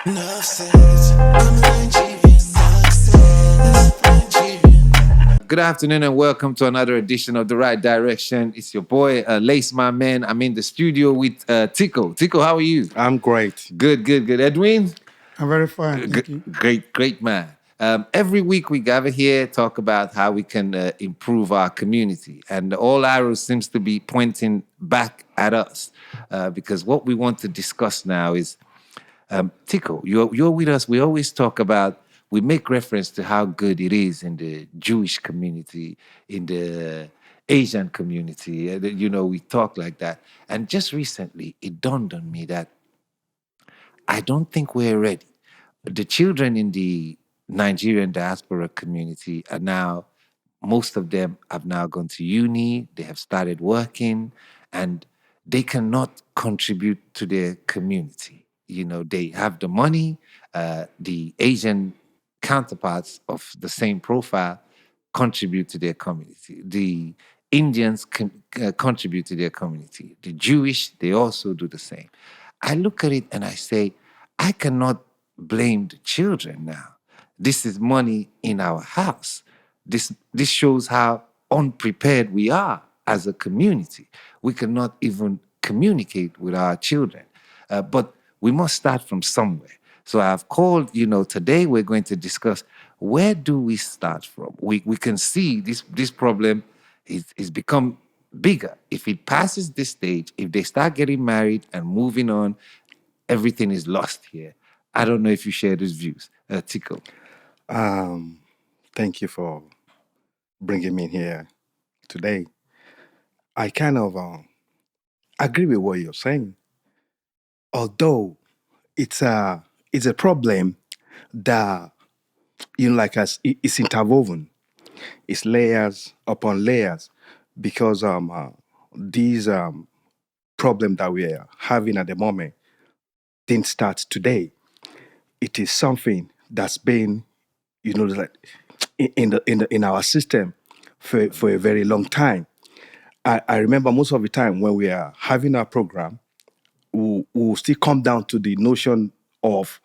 Enough said, I'm Nigerian. Enough said, Nigerian. Good afternoon and welcome to another edition of The Right Direction. It's your boy, Lace My Man. I'm in the studio with Ticco. Ticco, how are you? I'm great. Good. Edwin? I'm very fine, thank you. Great man. Every week we gather here, talk about how we can improve our community. And all arrows seems to be pointing back at us because what we want to discuss now is Tico, you're with us. We always talk about, we make reference to how good it is in the Jewish community, in the Asian community. We talk like that. And just recently, it dawned on me that I don't think we're ready. The children in the Nigerian diaspora community are now, most of them have now gone to uni, they have started working, and they cannot contribute to their community. They have the money, the Asian counterparts of the same profile contribute to their community. The Indians contribute to their community. The Jewish, they also do the same. I look at it and I say, I cannot blame the children now. This is money in our house. This shows how unprepared we are as a community. We cannot even communicate with our children. But we must start from somewhere. So I've called, today we're going to discuss, where do we start from? We can see this problem is become bigger. If it passes this stage, if they start getting married and moving on, everything is lost here. I don't know if you share these views. Tico. Thank you for bringing me here today. I kind of agree with what you're saying, although it's a problem that like us it's interwoven. It's layers upon layers because these problem that we are having at the moment didn't start today. It is something that's been like in our system for a very long time. I remember most of the time when we are having our program, we'll still come down to the notion of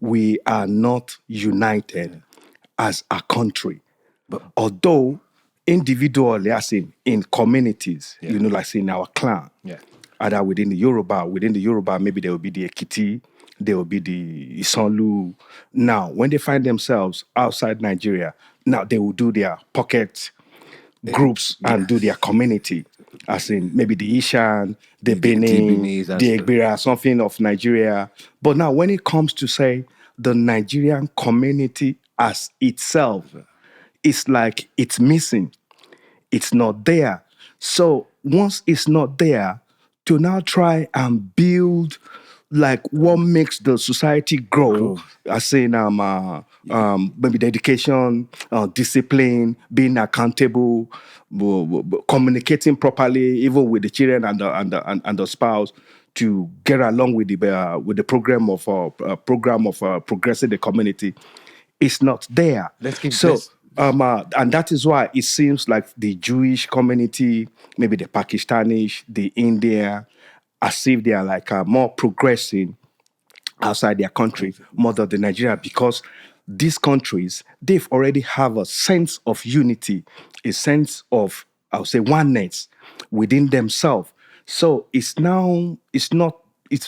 we are not united as a country. But although individually, as in communities, like in our clan, either within the Yoruba, maybe there will be the Ekiti, there will be the Isonlu. Now, when they find themselves outside Nigeria, now they will do their pocket groups and do their community, as in maybe the Ishan, the Benin, Tibonese and the stuff. Egbira, something of Nigeria. But now, when it comes to say the Nigerian community as itself, it's like it's missing. It's not there. So once it's not there, to now try and build like what makes the society grow, as in maybe the education, discipline, being accountable, communicating properly, even with the children and the spouse, to get along with the program of progressing the community, it's not there. Let's keep so. this. And that is why it seems like the Jewish community, maybe the Pakistani, the India, as if they are like more progressing outside their country more than the Nigeria, because these countries, they've already have a sense of unity, a sense of, I would say, oneness within themselves. So it's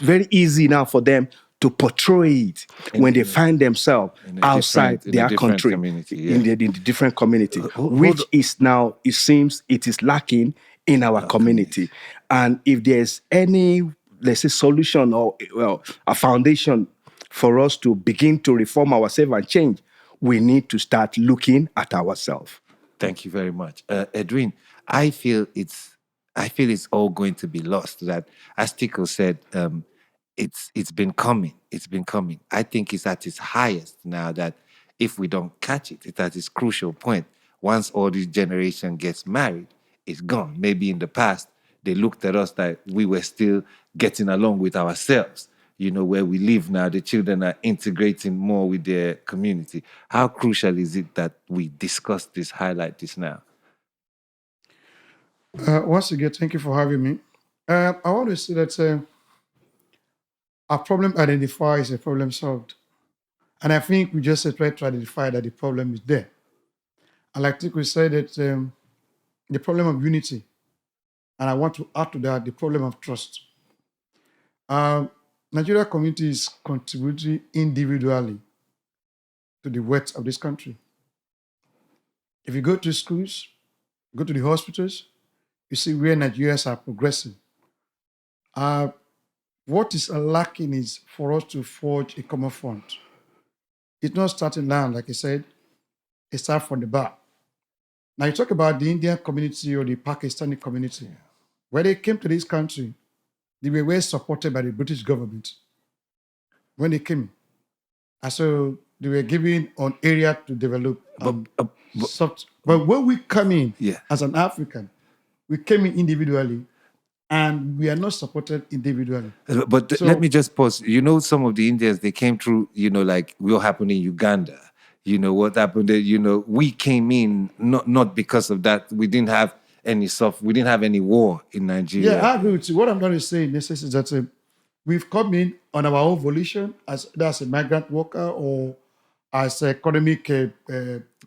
very easy now for them to portray it when they find themselves outside in a their different country, community, in the different community, hold which is now, it seems, it is lacking in our community. And if there's any, let's say, solution or a foundation for us to begin to reform ourselves and change, we need to start looking at ourselves. Thank you very much, Edwin. I feel it's all going to be lost. That, as Tico said, it's been coming. It's been coming. I think it's at its highest now. That if we don't catch it, it's at its crucial point. Once all this generation gets married, it's gone. Maybe in the past they looked at us like we were still getting along with ourselves. Where we live now, the children are integrating more with their community. How crucial is it that we discuss this, highlight this now? Once again, thank you for having me. I want to say that A problem identified is a problem solved. And I think we just try to identify that the problem is there. And like Tico said, that the problem of unity, and I want to add to that the problem of trust. Nigeria community is contributing individually to the wealth of this country. If you go to schools, go to the hospitals, you see where Nigerians are progressing. What is lacking is for us to forge a common front. It's not starting now, like I said, it starts from the back. Now you talk about the Indian community or the Pakistani community. When they came to this country, they were well supported by the British government when they came. And so they were given an area to develop. But when we come in Yeah. as an African, we came in individually and we are not supported individually. But So- let me just pause. You know, some of the Indians, they came through, like what happened in Uganda. What happened there, we came in not because of that. We didn't have we didn't have any war in Nigeria. Yeah, I agree with you. What I'm trying to say in this is that we've come in on our own volition as a migrant worker or as an economic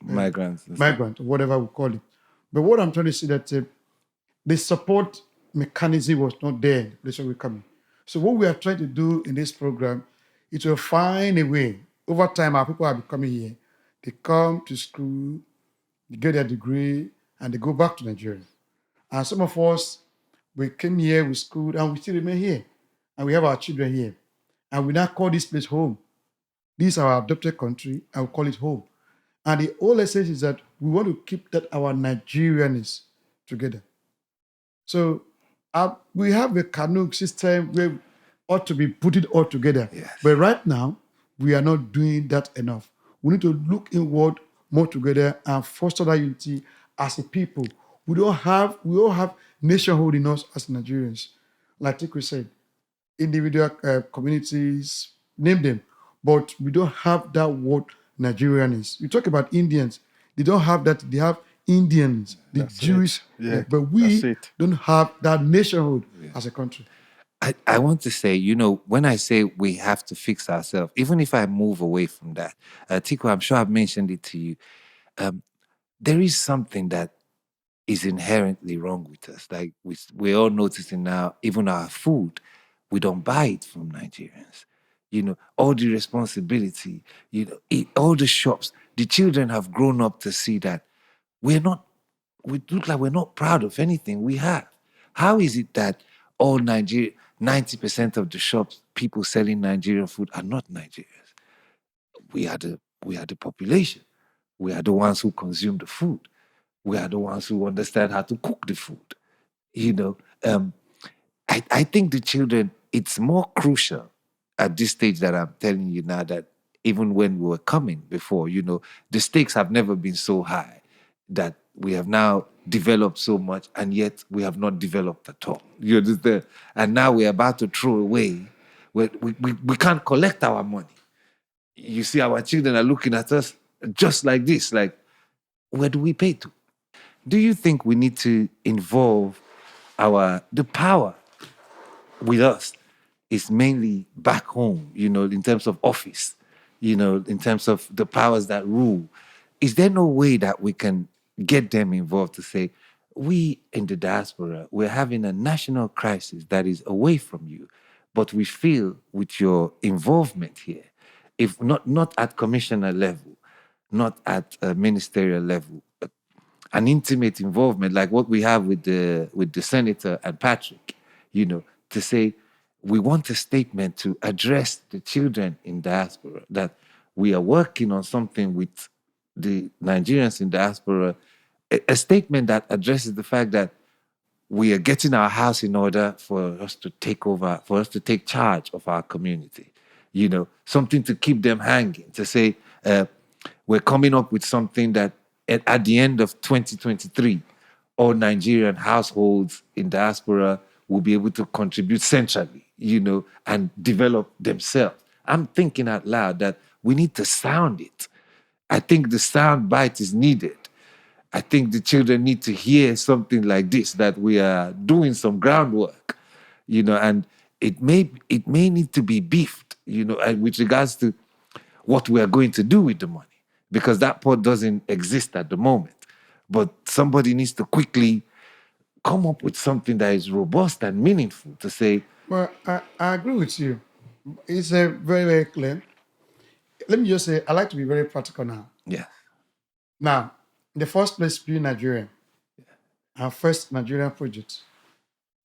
Migrants. and stuff. migrant, or whatever we call it. But what I'm trying to say that the support mechanism was not there in the place where we come in. So what we are trying to do in this program is to find a way. Over time, our people are becoming here. They come to school, they get their degree, and they go back to Nigeria. And some of us, we came here, we schooled, and we still remain here. And we have our children here. And we now call this place home. This is our adopted country, and we call it home. And the whole essence is that we want to keep that our Nigerianness together. So we have a canoe system where we ought to be put it all together. Yes. But right now, we are not doing that enough. We need to look inward more together and foster that unity as a people. We all have nationhood in us as Nigerians. Like Tico said, individual communities, name them, but we don't have that word Nigerianness. You talk about Indians, they don't have that. They have Indians, the That's it. Jewish, Yeah, but we that's it. don't have that nationhood as a country. I want to say, when I say we have to fix ourselves, even if I move away from that, Tico, I'm sure I've mentioned it to you. There is something that is inherently wrong with us. Like we're all noticing now, even our food, we don't buy it from Nigerians. All the responsibility, all the shops, the children have grown up to see that we look like we're not proud of anything we have. How is it that all 90% of the shops, people selling Nigerian food are not Nigerians? We are the population. We are the ones who consume the food. We are the ones who understand how to cook the food. I think the children, it's more crucial at this stage that I'm telling you now that even when we were coming before, the stakes have never been so high that we have now developed so much and yet we have not developed at all. You understand? And now we're about to throw away. We can't collect our money. You see, our children are looking at us just like this, like, where do we pay to? Do you think we need to involve the power with us is mainly back home, in terms of office, in terms of the powers that rule? Is there no way that we can get them involved to say, we in the diaspora, we're having a national crisis that is away from you, but we feel with your involvement here, if not at commissioner level, not at a ministerial level, an intimate involvement like what we have with the senator and Patrick, to say we want a statement to address the children in diaspora, that we are working on something with the Nigerians in diaspora, a statement that addresses the fact that we are getting our house in order for us to take over, for us to take charge of our community. Something to keep them hanging, to say, we're coming up with something that at the end of 2023, all Nigerian households in diaspora will be able to contribute centrally, and develop themselves. I'm thinking out loud that we need to sound it. I think the sound bite is needed. I think the children need to hear something like this, that we are doing some groundwork, and it may need to be beefed, with regards to what we are going to do with the money, because that pot doesn't exist at the moment. But somebody needs to quickly come up with something that is robust and meaningful to say, Well, I agree with you. It's a very, very clear. Let me just say, I like to be very practical now. yeah, Now, in the first place, being Nigerian, our first Nigerian project,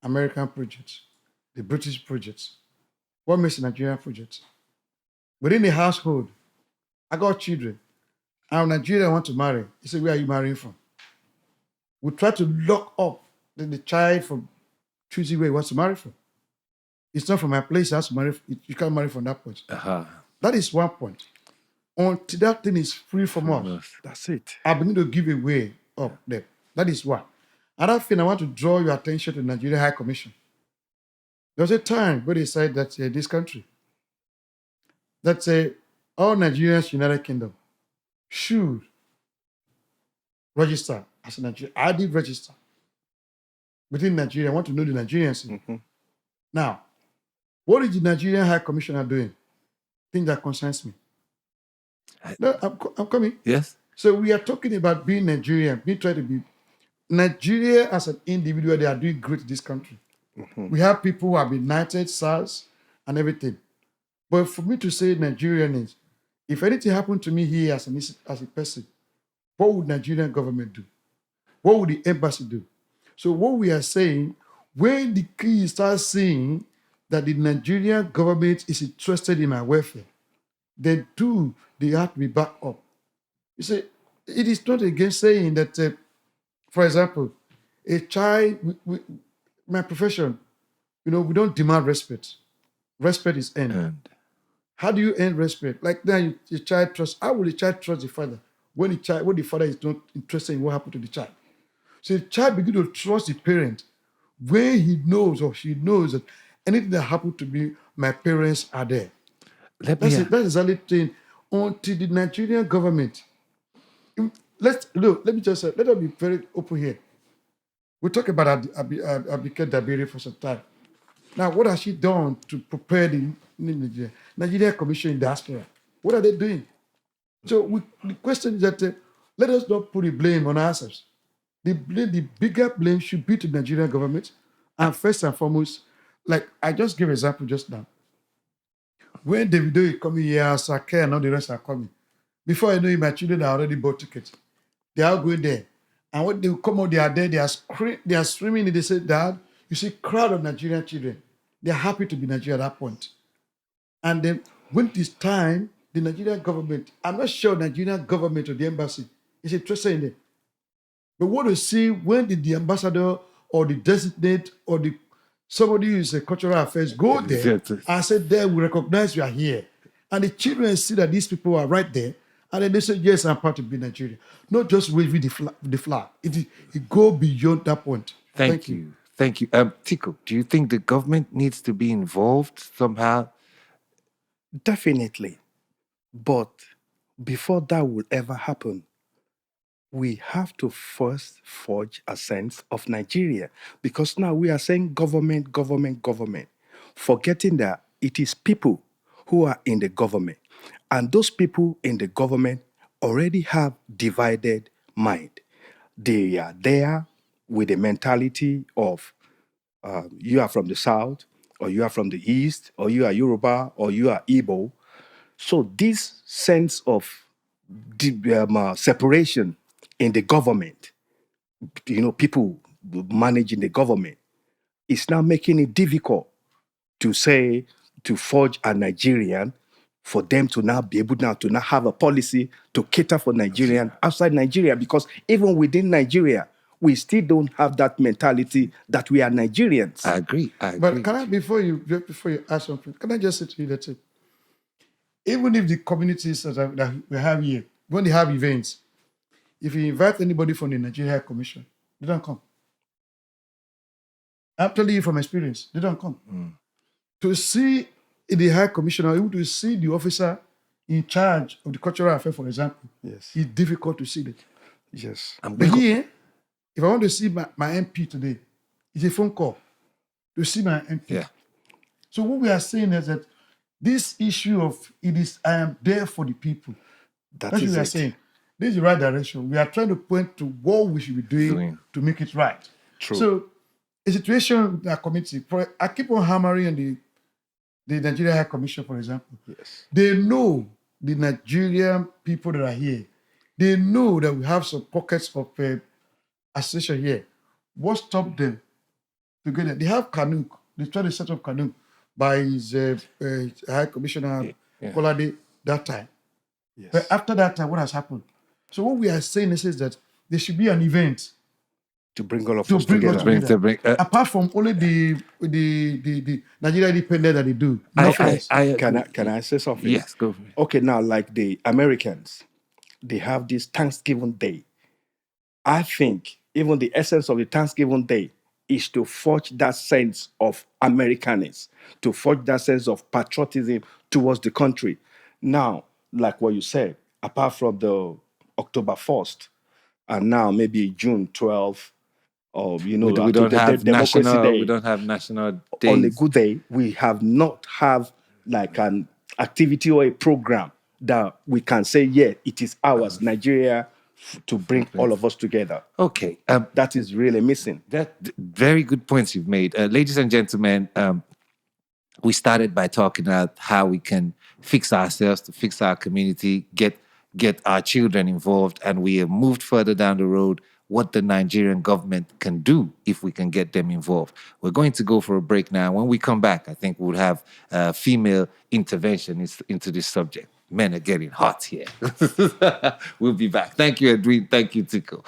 American project, the British project. What makes a Nigerian project? Within the household, I got children. I'm Nigerian, I want to marry. You say, where are you marrying from? We try to lock up the child from choosing where he wants to marry from. It's not from my place, he has to marry. You can't marry from that point. That is one point. Until that thing is free from us, That's it. I begin to give away up there. That is one. Another thing, I want to draw your attention to the Nigerian High Commission. There was a time where they said that this country, that all Nigerians, United Kingdom, should register as a Nigerian. I did register within Nigeria. I want to know the Nigerians. Now, what is the Nigerian High Commissioner doing? Thing that concerns me. No, I'm coming. yes, So we are talking about being Nigerian, being trying to be Nigeria as an individual. They are doing great in this country. We have people who have been knighted, SARS, and everything. But for me to say Nigerian is, if anything happened to me here as a person, what would Nigerian government do? What would the embassy do? So what we are saying, when the key starts saying that the Nigerian government is interested in my welfare, they have to be backed up. You see, it is not against saying that, for example, a child, my profession, we don't demand respect. Respect is earned. and How do you earn respect? Like now, your child trusts. How will the child trust the father when the father is not interested in what happened to the child? So the child begins to trust the parent when he knows or she knows that anything that happened to me, my parents are there. let That's me. it. That's exactly the thing. Until the Nigerian government, let me just say, let us be very open here. We talk about Abike Dabiri for some time. Now, what has she done to prepare the Nigerian Commission in Diaspora? What are they doing? So the question is that let us not put the blame on ourselves. The bigger blame should be to the Nigerian government. And first and foremost, like I just gave an example just now. When Davido is coming here, Sake and all the rest are coming. Before I know it, my children are already bought tickets. They are going there. And when they come out, they are there, they are screaming, and they say, Dad, you see crowd of Nigerian children. They are happy to be Nigeria at that point. And then when it is time, the Nigerian government, I'm not sure Nigerian government or the embassy is interested in it. But what we see when the ambassador or the designate or somebody who is a cultural affairs go there and say, there we recognize you are here. And the children see that these people are right there. And then they say, yes, I'm proud to be Nigerian. Not just waving the flag. It go beyond that point. Thank you. Thank you. Ticco, do you think the government needs to be involved somehow? Definitely. But before that will ever happen, we have to first forge a sense of Nigeria. Because now we are saying government, government, government, forgetting that it is people who are in the government. And those people in the government already have divided mind. They are there with the mentality of you are from the south, or you are from the east, or you are Yoruba, or you are Igbo. So this sense of separation in the government, people managing the government, is now making it difficult to forge a Nigerian, for them to now be able to now have a policy to cater for Nigerian outside Nigeria, because even within Nigeria, we still don't have that mentality that we are Nigerians. I agree. But can I, before you ask something, can I just say to you that even if the communities that we have here, when they have events, if you invite anybody from the Nigerian High Commission, they don't come. I'm telling you from experience, they don't come. To see the High Commissioner, even to see the officer in charge of the cultural affairs, for example, Yes. it's difficult to see that. Yes. But here, if I want to see my MP today, it's a phone call to see my MP. Yeah. So what we are saying is that this issue of it is I am there for the people. That That's what is we are it. saying. This is the right direction. We are trying to point to what we should be doing to make it right. True. So a situation in our community, I keep on hammering on the Nigerian High Commission, for example. Yes. They know the Nigerian people that are here. They know that we have some pockets of association here. What stopped them to get it? They have canoe. They tried to set up canoe by his High Commissioner Kolade that time. Yes. But after that time, what has happened? So what we are saying is that there should be an event To bring all of to us bring us together. together. Apart from only the Nigeria Independent that they do. Nothing else. Can I say something? Yes, go for it. Okay, now like the Americans, they have this Thanksgiving Day. I think even the essence of the Thanksgiving Day is to forge that sense of Americanness, to forge that sense of patriotism towards the country. Now, like what you said, apart from the October 1st, and now maybe June 12th, or We don't the have Democracy national. Day. We don't have national On a days. good day, we have not have like an activity or a program that we can say, yeah, it is ours, Nigeria, to bring all of us together. Okay. That is really missing. Very good points you've made, ladies and gentlemen. We started by talking about how we can fix ourselves, to fix our community, get our children involved, and we have moved further down the road what the Nigerian government can do if we can get them involved. We're going to go for a break now. When we come back, I think we'll have female intervention into this subject. Men are getting hot here. We'll be back. Thank you, Edwin. Thank you, Ticco.